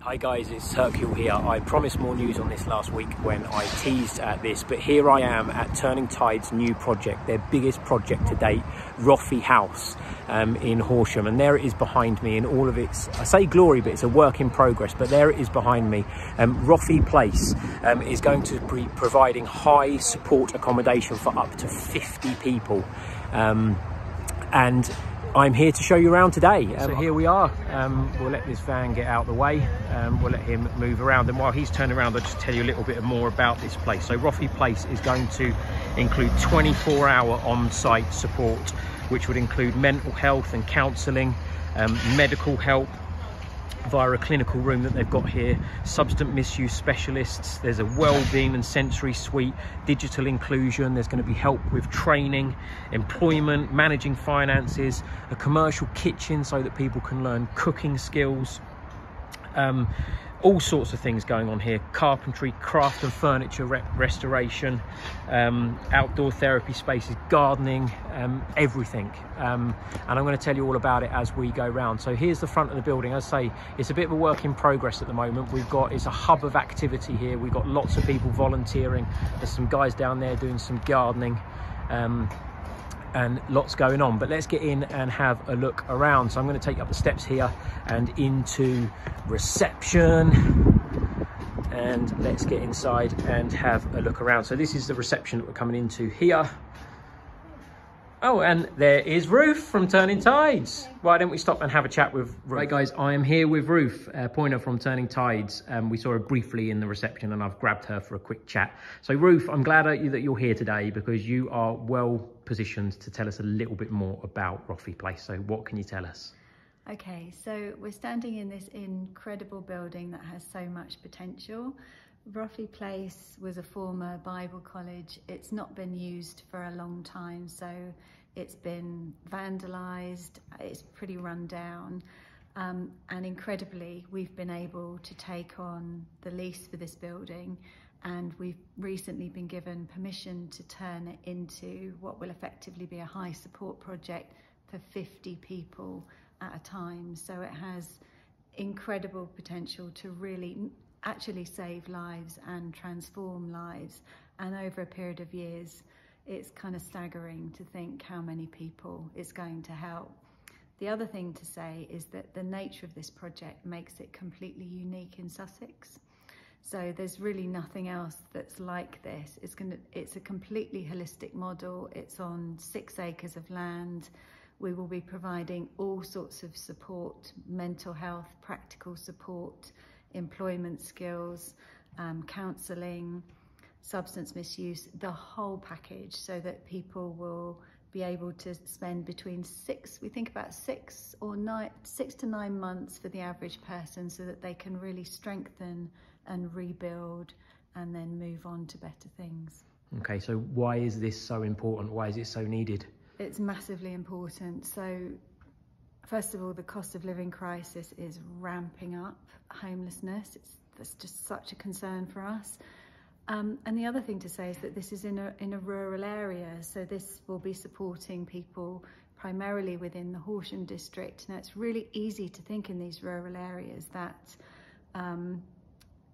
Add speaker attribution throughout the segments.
Speaker 1: Hi guys, it's Hercule here. I promised more news on this last week when I teased at this, but here I am at Turning Tide's new project, their biggest project to date, Roffey House in Horsham. And there it is behind me in all of its, I say glory, but it's a work in progress, but there it is behind me. Roffey Place is going to be providing high support accommodation for up to 50 people. And I'm here to show you around today. So here we are. We'll let this van get out of the way. We'll let him move around, and while he's turning around, I'll just tell you a little bit more about this place. So Roffey Place is going to include 24-hour on-site support, which would include mental health and counselling, medical help via a clinical room that they've got here, substance misuse specialists, there's a wellbeing and sensory suite, digital inclusion, there's going to be help with training, employment, managing finances, a commercial kitchen so that people can learn cooking skills, all sorts of things going on here, carpentry, craft and furniture restoration, outdoor therapy spaces, gardening, everything. And I'm going to tell you all about it as we go round. So here's the front of the building. As I say, it's a bit of a work in progress at the moment. It's a hub of activity here. We've got lots of people volunteering. There's some guys down there doing some gardening. And lots going on, but let's get in and have a look around. So I'm going to take you up the steps here and into reception, and let's get inside and have a look around. So this is the reception that we're coming into here. Oh, and there is Ruth from Turning Tides. Why don't we stop and have a chat with Ruth? Right guys, I am here with Ruth, Pointer from Turning Tides. We saw her briefly in the reception and I've grabbed her for a quick chat. So Ruth, I'm glad that you're here today because you are well positioned to tell us a little bit more about Roffey Place. So what can you tell us?
Speaker 2: Okay, so we're standing in this incredible building that has so much potential. Roffey Place was a former Bible college. It's not been used for a long time, so it's been vandalised, it's pretty run down, and incredibly we've been able to take on the lease for this building, and we've recently been given permission to turn it into what will effectively be a high support project for 50 people at a time. So it has incredible potential to really actually save lives and transform lives, and over a period of years it's kind of staggering to think how many people it's going to help. The other thing to say is that the nature of this project makes it completely unique in Sussex, so there's really nothing else that's like this. It's a completely holistic model. It's on 6 acres of land. We will be providing all sorts of support, mental health, practical support, employment skills, counselling, substance misuse, the whole package, so that people will be able to spend between 6 to 9 months for the average person, so that they can really strengthen and rebuild and then move on to better things.
Speaker 1: Okay, so why is this so important? Why is it so needed?
Speaker 2: It's massively important. So first of all, the cost of living crisis is ramping up. Homelessness, that's just such a concern for us. And the other thing to say is that this is in a rural area, so this will be supporting people primarily within the Horsham district. Now, it's really easy to think in these rural areas that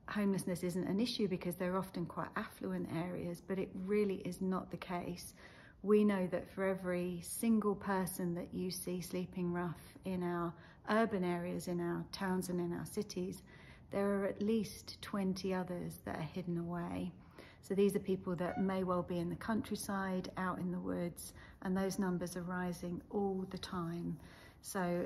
Speaker 2: homelessness isn't an issue because they're often quite affluent areas, but it really is not the case. We know that for every single person that you see sleeping rough in our urban areas, in our towns and in our cities, there are at least 20 others that are hidden away. So these are people that may well be in the countryside, out in the woods, and those numbers are rising all the time. So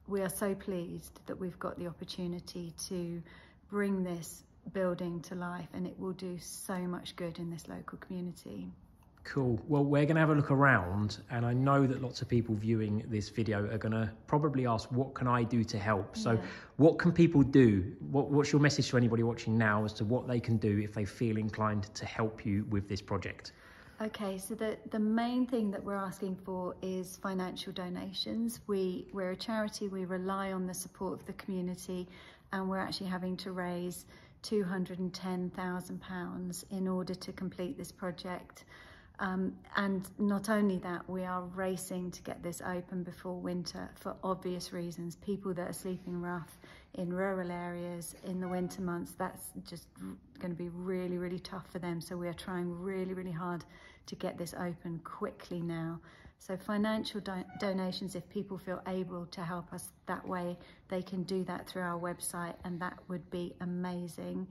Speaker 2: we are so pleased that we've got the opportunity to bring this building to life, and it will do so much good in this local community.
Speaker 1: Cool. Well, we're going to have a look around, and I know that lots of people viewing this video are going to probably ask, what can I do to help? So what can people do? What's your message to anybody watching now as to what they can do if they feel inclined to help you with this project?
Speaker 2: Okay, so the main thing that we're asking for is financial donations. We're a charity, we rely on the support of the community, and we're actually having to raise £210,000 in order to complete this project. And not only that, we are racing to get this open before winter for obvious reasons. People that are sleeping rough in rural areas in the winter months, that's just going to be really, really tough for them. So we are trying really, really hard to get this open quickly now. So financial donations, if people feel able to help us that way, they can do that through our website, and that would be amazing.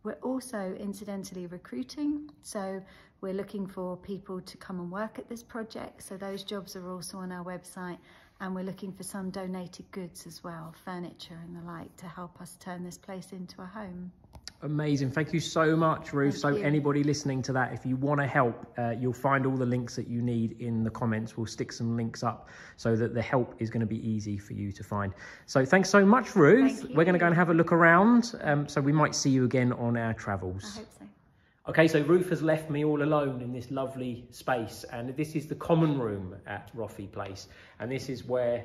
Speaker 2: We're also incidentally recruiting, so we're looking for people to come and work at this project. So those jobs are also on our website, and we're looking for some donated goods as well, furniture and the like, to help us turn this place into a home.
Speaker 1: Amazing. Thank you so much, Ruth. So anybody listening to that, if you want to help, you'll find all the links that you need in the comments. We'll stick some links up so that the help is going to be easy for you to find. So thanks so much, Ruth. We're going to go and have a look around. So we might see you again on our travels.
Speaker 2: I hope so.
Speaker 1: Okay, so Ruth has left me all alone in this lovely space, and this is the common room at Roffey Place, and this is where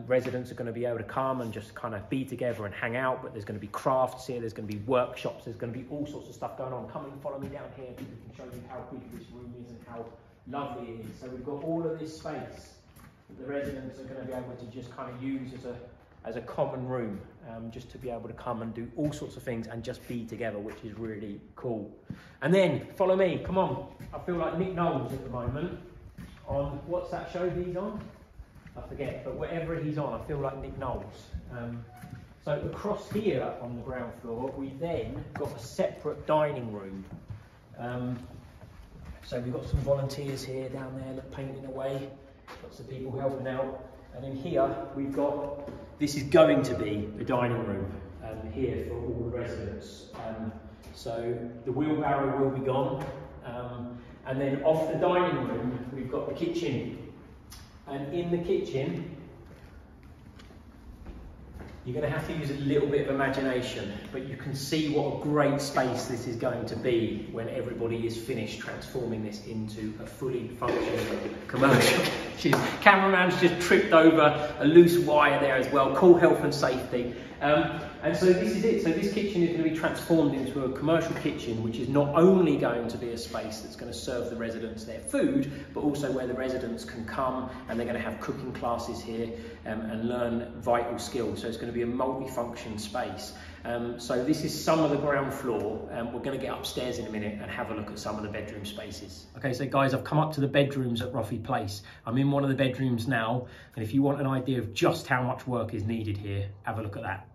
Speaker 1: residents are going to be able to come and just kind of be together and hang out. But there's going to be crafts here, there's going to be workshops, there's going to be all sorts of stuff going on. Come and follow me down here, we can show you how big this room is and how lovely it is. So we've got all of this space that the residents are going to be able to just kind of use as a common room, just to be able to come and do all sorts of things and just be together, which is really cool. And then follow me, come on. I feel like Nick Knowles at the moment on, what's that show he's on? I forget, but wherever he's on, I feel like Nick Knowles. So across here on the ground floor, we then got a separate dining room. So we've got some volunteers here down there painting away, lots of people helping out. And in here, we've got, this is going to be the dining room here for all the residents. So the wheelbarrow will be gone. And then off the dining room, we've got the kitchen. And in the kitchen, you're going to have to use a little bit of imagination, but you can see what a great space this is going to be when everybody is finished transforming this into a fully functional commercial. Cameraman's just tripped over a loose wire there as well. Cool health and safety. And so this is it. So this kitchen is going to be transformed into a commercial kitchen, which is not only going to be a space that's going to serve the residents their food, but also where the residents can come and they're going to have cooking classes here and learn vital skills. So it's going to be a multi-function space. So this is some of the ground floor. We're going to get upstairs in a minute and have a look at some of the bedroom spaces. Okay, so guys, I've come up to the bedrooms at Roffey Place. I'm in one of the bedrooms now, and if you want an idea of just how much work is needed here, have a look at that.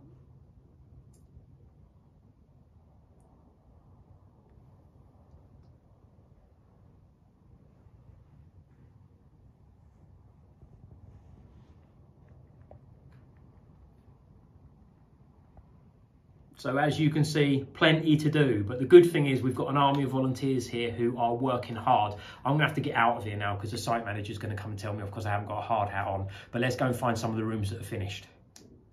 Speaker 1: So as you can see, plenty to do, but the good thing is we've got an army of volunteers here who are working hard. I'm gonna have to get out of here now because the site manager is gonna come and tell me off because I haven't got a hard hat on, but let's go and find some of the rooms that are finished.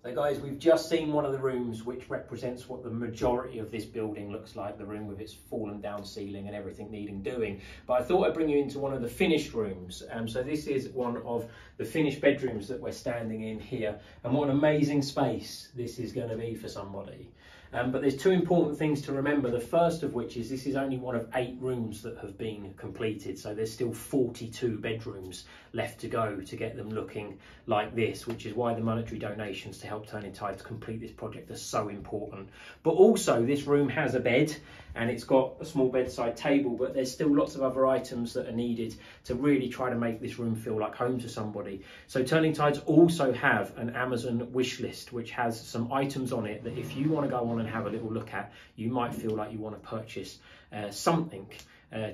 Speaker 1: So guys, we've just seen one of the rooms which represents what the majority of this building looks like, the room with its fallen down ceiling and everything needing doing. But I thought I'd bring you into one of the finished rooms. So this is one of the finished bedrooms that we're standing in here. And what an amazing space this is going to be for somebody. But there's two important things to remember. The first of which is this is only one of 8 rooms that have been completed. So there's still 42 bedrooms left to go to get them looking like this, which is why the monetary donations to help Turning Tides complete this project are so important. But also this room has a bed and it's got a small bedside table, but there's still lots of other items that are needed to really try to make this room feel like home to somebody. So Turning Tides also have an Amazon wish list, which has some items on it that if you want to go on and have a little look at, you might feel like you want to purchase something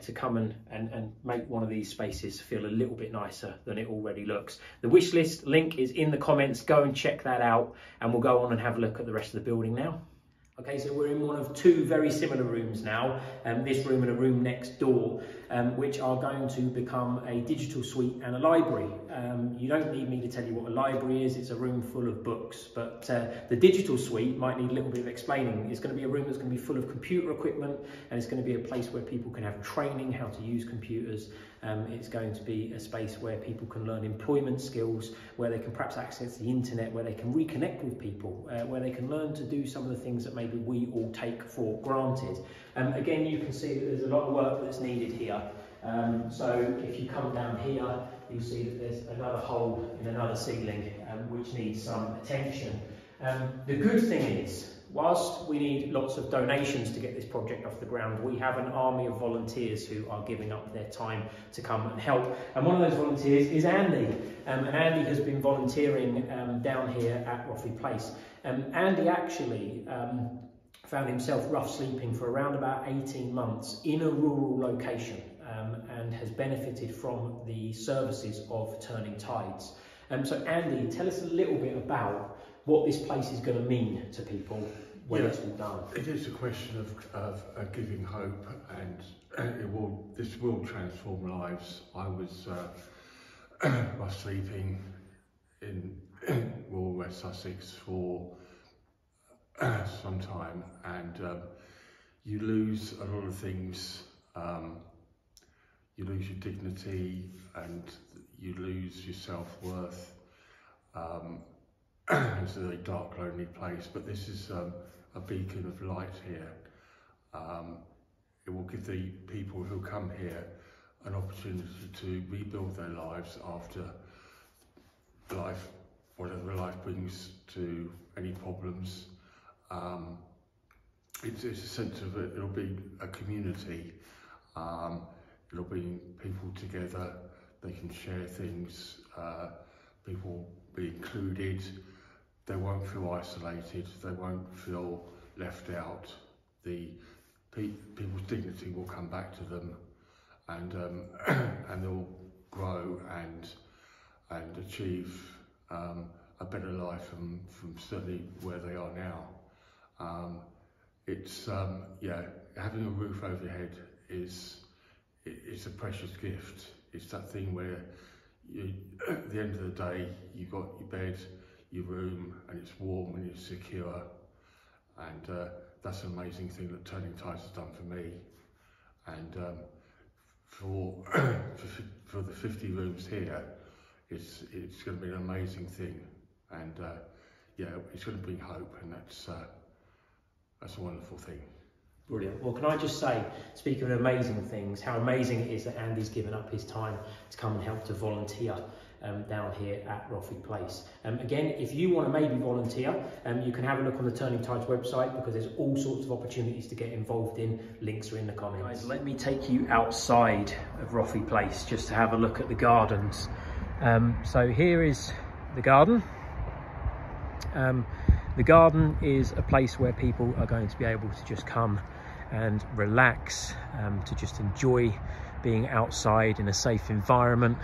Speaker 1: to come and make one of these spaces feel a little bit nicer than it already looks. The wish list link is in the comments. Go and check that out and we'll go on and have a look at the rest of the building now. Okay, so we're in one of 2 very similar rooms now, this room and a room next door, which are going to become a digital suite and a library. You don't need me to tell you what a library is, it's a room full of books, but the digital suite might need a little bit of explaining. It's going to be a room that's going to be full of computer equipment, and it's going to be a place where people can have training how to use computers. It's going to be a space where people can learn employment skills, where they can perhaps access the internet, where they can reconnect with people, where they can learn to do some of the things that maybe we all take for granted. Again, you can see that there's a lot of work that's needed here. So if you come down here, you'll see that there's another hole in another ceiling which needs some attention. The good thing is, whilst we need lots of donations to get this project off the ground, we have an army of volunteers who are giving up their time to come and help. And one of those volunteers is Andy. And Andy has been volunteering down here at Roffey Place. Andy actually found himself rough sleeping for around about 18 months in a rural location and has benefited from the services of Turning Tides. So Andy, tell us a little bit about what this place is going to mean to people when it's all done.
Speaker 3: It is a question of giving hope, and this will transform lives. I was rough sleeping in rural West Sussex for some time, and you lose a lot of things. You lose your dignity and you lose your self-worth. It's a very dark, lonely place, but this is a beacon of light here. It will give the people who come here an opportunity to rebuild their lives after life, whatever life brings to any problems. It's a sense of it. It'll be a community. It'll bring people together. They can share things. People be included. They won't feel isolated. They won't feel left out. People's dignity will come back to them, and they'll grow and achieve a better life from certainly where they are now. It's having a roof over your head is a precious gift. It's that thing where at the end of the day, you've got your bed, your room, and it's warm and it's secure. And that's an amazing thing that Turning Tides has done for me. And for the 50 rooms here, it's going to be an amazing thing. And it's going to bring hope, and that's a wonderful thing.
Speaker 1: Brilliant. Well, can I just say, speaking of amazing things, how amazing it is that Andy's given up his time to come and help to volunteer down here at Roffey Place. Again, if you want to maybe volunteer, you can have a look on the Turning Tides website, because there's all sorts of opportunities to get involved in. Links are in the comments. Guys, let me take you outside of Roffey Place just to have a look at the gardens. So here is the garden. The garden is a place where people are going to be able to just come and relax, to just enjoy being outside in a safe environment,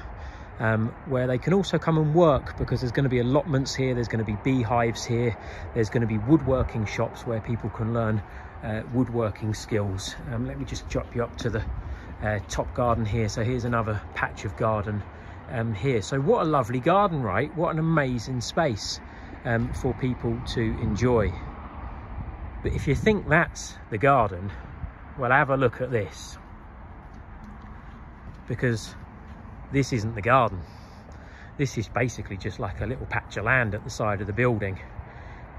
Speaker 1: where they can also come and work, because there's going to be allotments here, there's going to be beehives here, there's going to be woodworking shops where people can learn woodworking skills. Let me just drop you up to the top garden here. So here's another patch of garden here. So what a lovely garden, right? What an amazing space for people to enjoy. But if you think that's the garden, well, have a look at this, because this isn't the garden. This is basically just like a little patch of land at the side of the building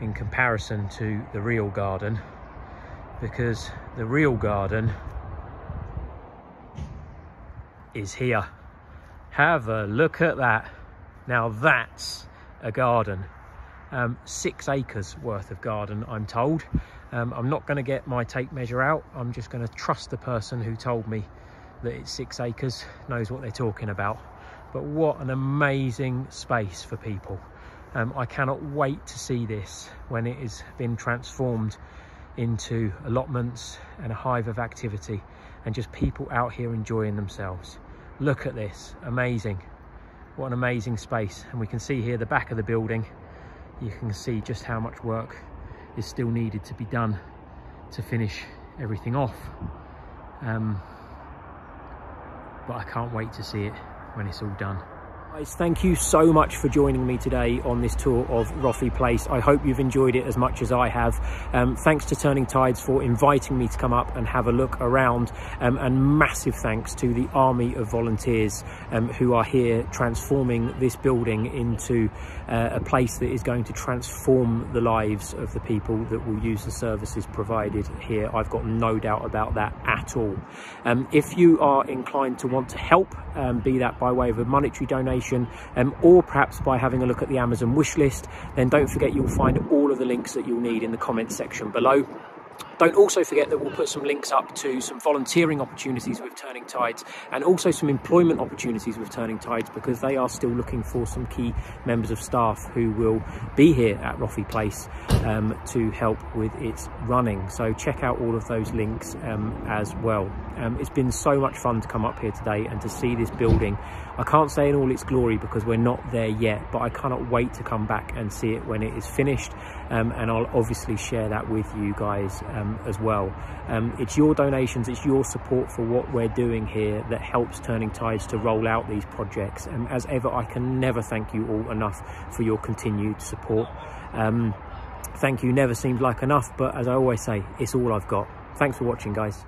Speaker 1: in comparison to the real garden, because the real garden is here. Have a look at that. Now that's a garden. 6 acres worth of garden, I'm told. I'm not going to get my tape measure out. I'm just going to trust the person who told me that it's 6 acres, knows what they're talking about. But what an amazing space for people. I cannot wait to see this when it has been transformed into allotments and a hive of activity, and just people out here enjoying themselves. Look at this, amazing. What an amazing space. And we can see here the back of the building. You can see just how much work is still needed to be done to finish everything off. But I can't wait to see it when it's all done. Guys, thank you so much for joining me today on this tour of Roffey Place. I hope you've enjoyed it as much as I have. Thanks to Turning Tides for inviting me to come up and have a look around, and massive thanks to the army of volunteers who are here transforming this building into a place that is going to transform the lives of the people that will use the services provided here. I've got no doubt about that at all. If you are inclined to want to help, be that by way of a monetary donation, or perhaps by having a look at the Amazon wish list, then don't forget you'll find all of the links that you'll need in the comments section below. Don't also forget that we'll put some links up to some volunteering opportunities with Turning Tides, and also some employment opportunities with Turning Tides, because they are still looking for some key members of staff who will be here at Roffey Place to help with its running. So check out all of those links as well. It's been so much fun to come up here today and to see this building. I can't say in all its glory because we're not there yet, but I cannot wait to come back and see it when it is finished, and I'll obviously share that with you guys as well. It's your donations, it's your support for what we're doing here that helps Turning Tides to roll out these projects, and as ever I can never thank you all enough for your continued support. Thank you never seems like enough, but as I always say, it's all I've got. Thanks for watching, guys.